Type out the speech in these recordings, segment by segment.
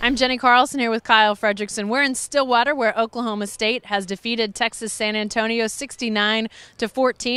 I'm Jenni Carlson here with Kyle Fredrickson. We're in Stillwater, where Oklahoma State has defeated Texas San Antonio 69-14.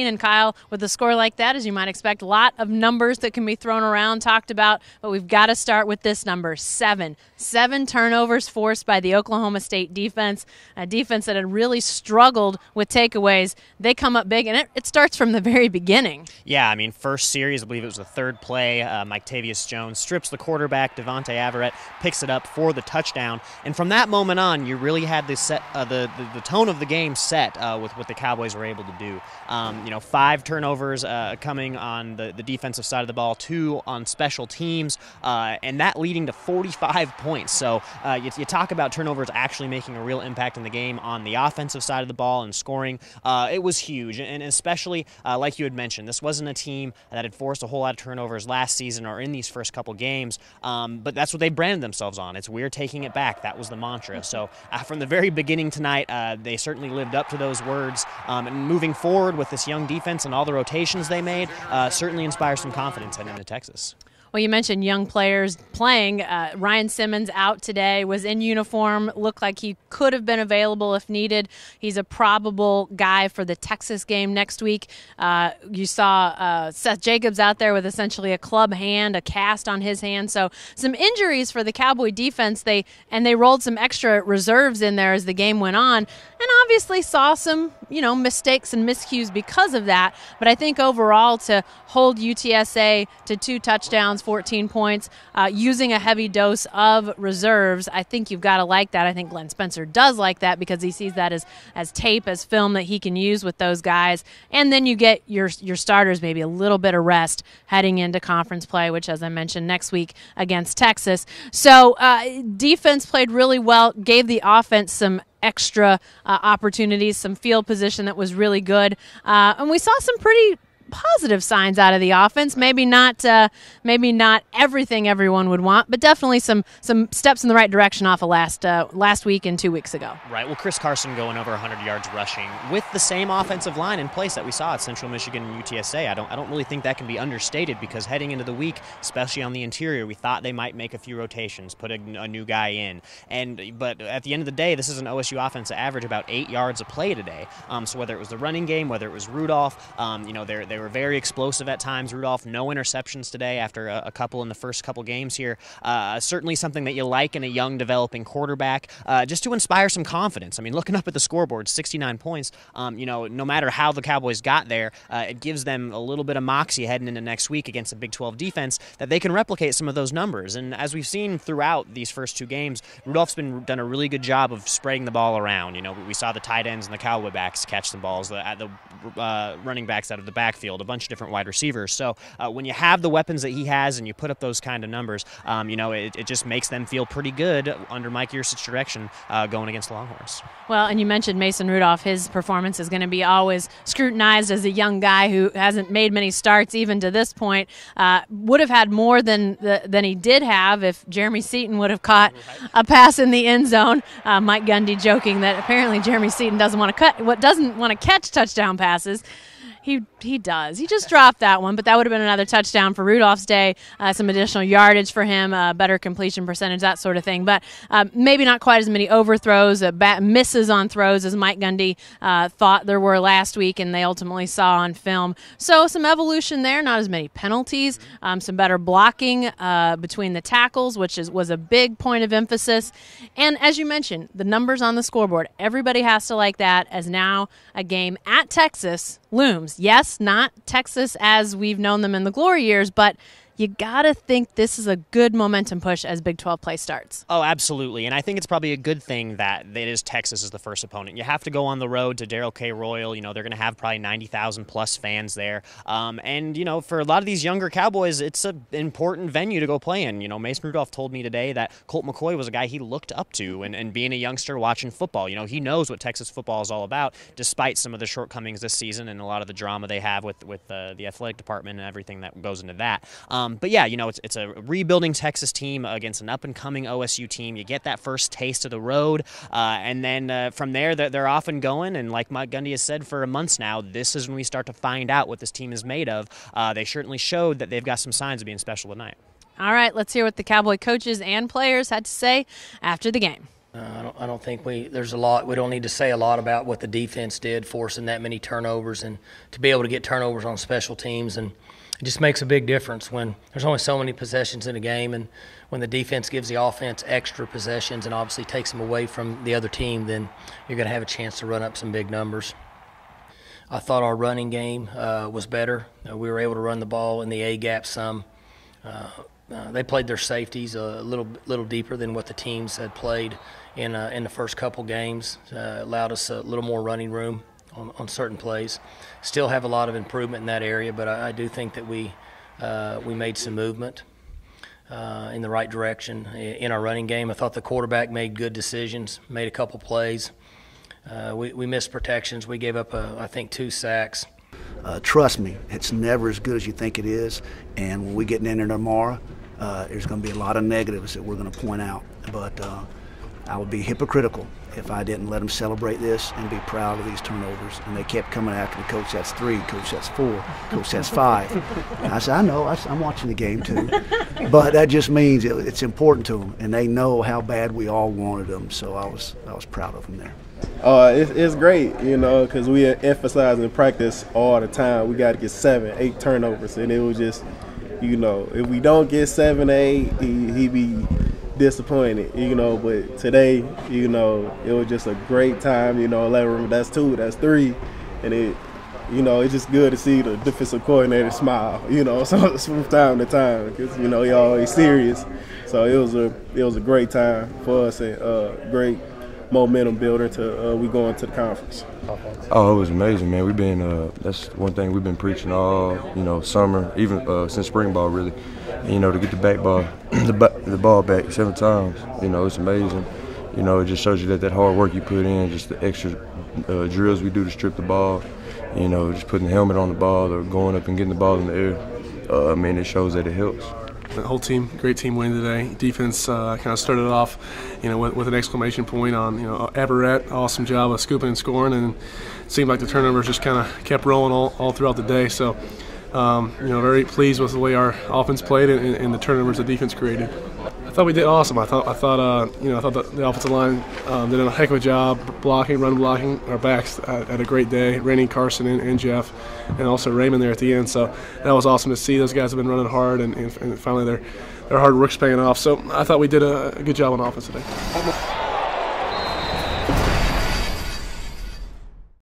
And Kyle, with a score like that, as you might expect, a lot of numbers that can be thrown around, talked about, but we've got to start with this number, 7. 7 turnovers forced by the Oklahoma State defense, a defense that had really struggled with takeaways. They come up big, and it starts from the very beginning. Yeah, I mean, first series, I believe it was the third play, Mike Tavius Jones strips the quarterback, Devontae Averett picks it up for the touchdown, and from that moment on, you really had the tone of the game set with what the Cowboys were able to do. 5 turnovers coming on the defensive side of the ball, 2 on special teams, and that leading to 45 points. So you talk about turnovers actually making a real impact in the game on the offensive side of the ball and scoring. It was huge, and especially like you had mentioned, this wasn't a team that had forced a whole lot of turnovers last season or in these first couple games, but that's what they branded themselves on. It's we're taking it back. That was the mantra. So from the very beginning tonight, they certainly lived up to those words, and moving forward with this young defense and all the rotations they made certainly inspires some confidence heading into Texas. Well, you mentioned young players playing. Ryan Simmons out today, was in uniform, looked like he could have been available if needed. He's a probable guy for the Texas game next week. You saw Seth Jacobs out there with essentially a club hand, a cast on his hand. So some injuries for the Cowboy defense. They rolled some extra reserves in there as the game went on, and obviously saw some mistakes and miscues because of that. But I think overall, to hold UTSA to 2 touchdowns, 14 points, using a heavy dose of reserves, I think you've got to like that. I think Glenn Spencer does like that because he sees that as tape, as film that he can use with those guys. And then you get your starters maybe a little bit of rest heading into conference play, which, as I mentioned, next week against Texas. So defense played really well, gave the offense some extra opportunities, some field position that was really good. And we saw some pretty positive signs out of the offense. Maybe not everything everyone would want, but definitely some steps in the right direction off of last week and 2 weeks ago. Right. Well, Chris Carson going over 100 yards rushing with the same offensive line in place that we saw at Central Michigan and UTSA. I don't really think that can be understated, because heading into the week, especially on the interior, we thought they might make a few rotations, put a new guy in. But at the end of the day, this is an OSU offense that averaged about 8 yards a play today. So whether it was the running game, whether it was Rudolph, they were very explosive at times. Rudolph, no interceptions today after a couple in the first couple games here. Certainly something that you like in a young developing quarterback, just to inspire some confidence. I mean, looking up at the scoreboard, 69 points, no matter how the Cowboys got there, it gives them a little bit of moxie heading into next week against a Big 12 defense that they can replicate some of those numbers. And as we've seen throughout these first 2 games, Rudolph's done a really good job of spreading the ball around. We saw the tight ends and the Cowboy backs catch some balls, the running backs out of the backfield, a bunch of different wide receivers. So when you have the weapons that he has and you put up those kind of numbers, it just makes them feel pretty good under Mike Yurcich's direction going against the Longhorns. Well, and you mentioned Mason Rudolph. His performance is going to be always scrutinized as a young guy who hasn't made many starts even to this point. Would have had more than he did have if Jeremy Seaton would have caught a pass in the end zone. Mike Gundy joking that apparently Jeremy Seaton doesn't want to catch touchdown passes. He does. He just dropped that one, but that would have been another touchdown for Rudolph's day, some additional yardage for him, better completion percentage, that sort of thing. But maybe not quite as many overthrows, misses on throws as Mike Gundy thought there were last week, and they ultimately saw on film. So some evolution there, not as many penalties, some better blocking between the tackles, which was a big point of emphasis. And as you mentioned, the numbers on the scoreboard, everybody has to like that, as now a game at Texas looms. Yes, not Texas as we've known them in the glory years, but you got to think this is a good momentum push as Big 12 play starts. Oh, absolutely. And I think it's probably a good thing that it is Texas as the first opponent. You have to go on the road to Darrell K. Royal. They're going to have probably 90,000 plus fans there. And for a lot of these younger Cowboys, it's an important venue to go play in. Mason Rudolph told me today that Colt McCoy was a guy he looked up to, and being a youngster watching football, he knows what Texas football is all about, despite some of the shortcomings this season and a lot of the drama they have with the athletic department and everything that goes into that. But yeah, it's a rebuilding Texas team against an up-and-coming OSU team. You get that first taste of the road, and then from there, they're off and going. And like Mike Gundy has said for months now, this is when we start to find out what this team is made of. They certainly showed that they've got some signs of being special tonight. All right, let's hear what the Cowboy coaches and players had to say after the game. I don't think there's a lot. We don't need to say a lot about what the defense did, forcing that many turnovers, and to be able to get turnovers on special teams. And it just makes a big difference when there's only so many possessions in a game, and when the defense gives the offense extra possessions and obviously takes them away from the other team, then you're going to have a chance to run up some big numbers. I thought our running game was better. We were able to run the ball in the A-gap some. They played their safeties a little deeper than what the teams had played in the first couple games. Allowed us a little more running room on certain plays. Still have a lot of improvement in that area, but I do think that we made some movement in the right direction in our running game. I thought the quarterback made good decisions, made a couple plays. We missed protections. We gave up, I think, 2 sacks. Trust me, it's never as good as you think it is, and when we get in there tomorrow, there's going to be a lot of negatives that we're going to point out, but I would be hypocritical if I didn't let them celebrate this and be proud of these turnovers. And they kept coming after me, Coach, that's 3, Coach, that's 4, Coach, that's 5. And I said, I know, I'm watching the game too. But that just means it's important to them, and they know how bad we all wanted them, so I was proud of them there. It's great, because we emphasize in practice all the time. We got to get 7, 8 turnovers, and it was just, if we don't get 7, 8, he be disappointed, But today, it was just a great time. 11, that's 2, that's 3, and it's just good to see the defensive coordinator smile, so from time to time, because he always serious. So it was a great time for us and great momentum builder to we going to the conference. Oh, it was amazing, man. We've been that's one thing we've been preaching all summer, even since spring ball really. And, to get the ball back 7 times, it's amazing. It just shows you that hard work you put in, just the extra drills we do to strip the ball. Just putting the helmet on the ball or going up and getting the ball in the air. It shows that it helps. The whole team, great team win today. Defense kind of started off, with an exclamation point on, Everett. Awesome job of scooping and scoring, and it seemed like the turnovers just kind of kept rolling all throughout the day. So, very pleased with the way our offense played and the turnovers the defense created. I thought we did awesome. I thought the offensive line did a heck of a job run blocking. Our backs had a great day. Jenni Carlson and Jeff, and also Raymond there at the end. So that was awesome to see. Those guys have been running hard, and finally their hard work's paying off. So I thought we did a good job on offense today.